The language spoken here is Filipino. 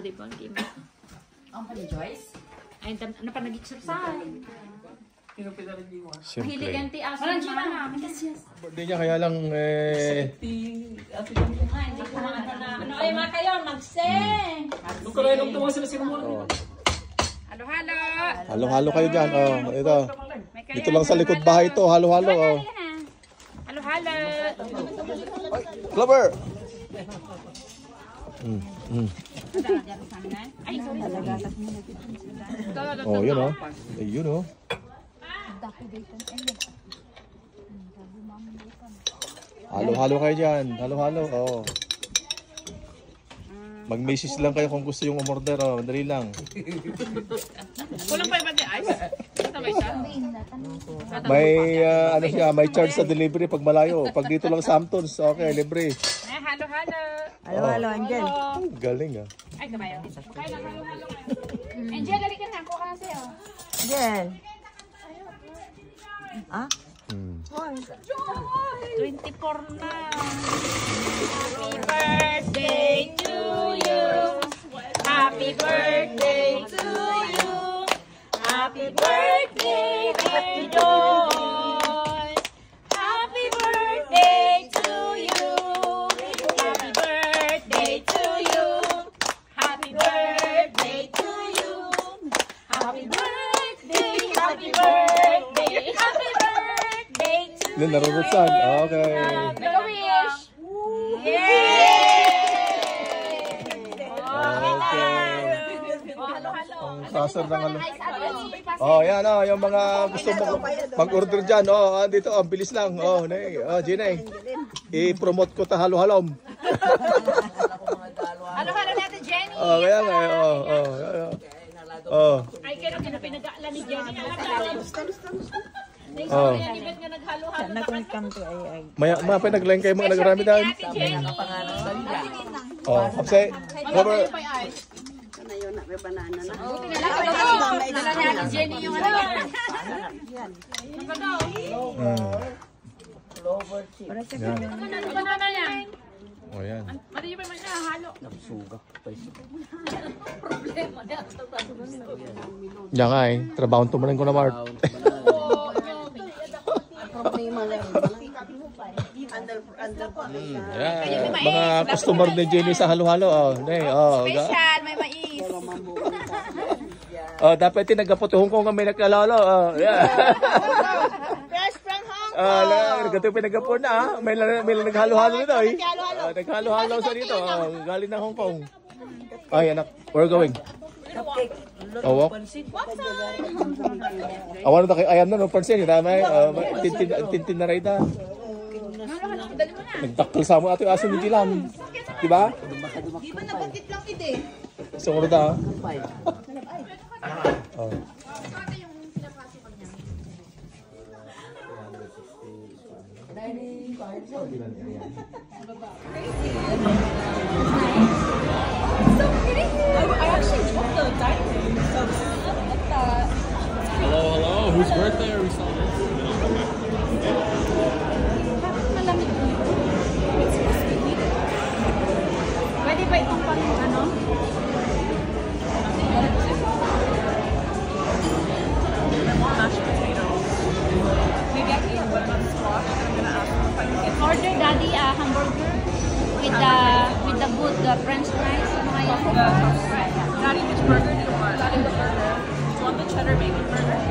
di ba? Game. Ang pa ni Joyce? Ay, ano pa nag-exercise? Mahilig ang tias. Walang siya na. Birthday niya kaya lang Ano ay mga kayo, mag-sing! Nung kaya nung tuwa sila sinumula. Halo-halo! halo-halo kayo dyan. Oh, ito. Dito lang sa likod bahay ito. Halo-halo. Oh. Halo-halo! Clover! Ay, sorry. Oh, yun oh. Yun oh. Halo-halo kayo dyan. Halo-halo. Oh. Mag-message lang kayo kung gusto yung umorder. Oh. Madali lang. Kulang pa yung pati ice? Sabay siya? May, ano siya, may charge sa delivery pag malayo. Pag dito lang sa Hamptons, okay, libre. Ay, halo-halo! Halo-halo, Angel. Galing ah. Ay, kabayo. Kaya lang halo-halo ngayon. Angel, dali ka na. Kuha ka na sa'yo. Angel. Ah? 24 na. Happy birthday to you. Happy birthday to you. Happy birthday, dear Joy. Happy birthday to you. Happy birthday to you. Happy birthday to you. Happy birthday, happy birthday, happy birthday to you. Narurutsan. Okay. Make a wish. Yay! Ang sasar ng ano. Oh, yan oh, yung mga gusto mag-order dyan. Oh, dito, ang bilis lang. Oh, nay, Ginay. I-promote ko ta halo-halom. Halo-halo natin, Jenny. Oh, kaya nga. Oh. Ay, kaya pinag-aala ni Jenny. Oh. Maya pinag-line kayo mga nagrami dahil. Oh, kapse. Cover. Dala ni Jenny yung ano. Banana yan. Oh, yan. Mati yung pa halo. Problema niya. Yan nga eh. Trabaho tumalan ko na Mart. Yan. Mga customer ni Jenny sa halo-halo. Oh, nay, oh. Special, may mais. Oh, dapat tinagaputuhon ko nga may nagkalalo. Oh, yeah. Fresh from Hong Kong. Gato pinagapon na. May naghalo-halo nito eh. Naghalo-halo sa dito. Galing ng Hong Kong. Ay, anak. Where going? Oh, walk. Awan na kayo. Ayan na, no, pansin. Tintin na rin na. Nagtakil sa mga ato yung aso ni Dilan. Diba? Di ba nabukit lang ito eh? Gusto ko rin na. Oh. Hello, whose birthday are we celebrating? Pwede ba itong pang ano? Mashed potatoes. Maybe I can put on squash. I'm gonna ask if I can get order daddy a hamburger with the good French fries. Daddy, which burger do you want? Daddy, the burger. Do you want the cheddar bacon burger?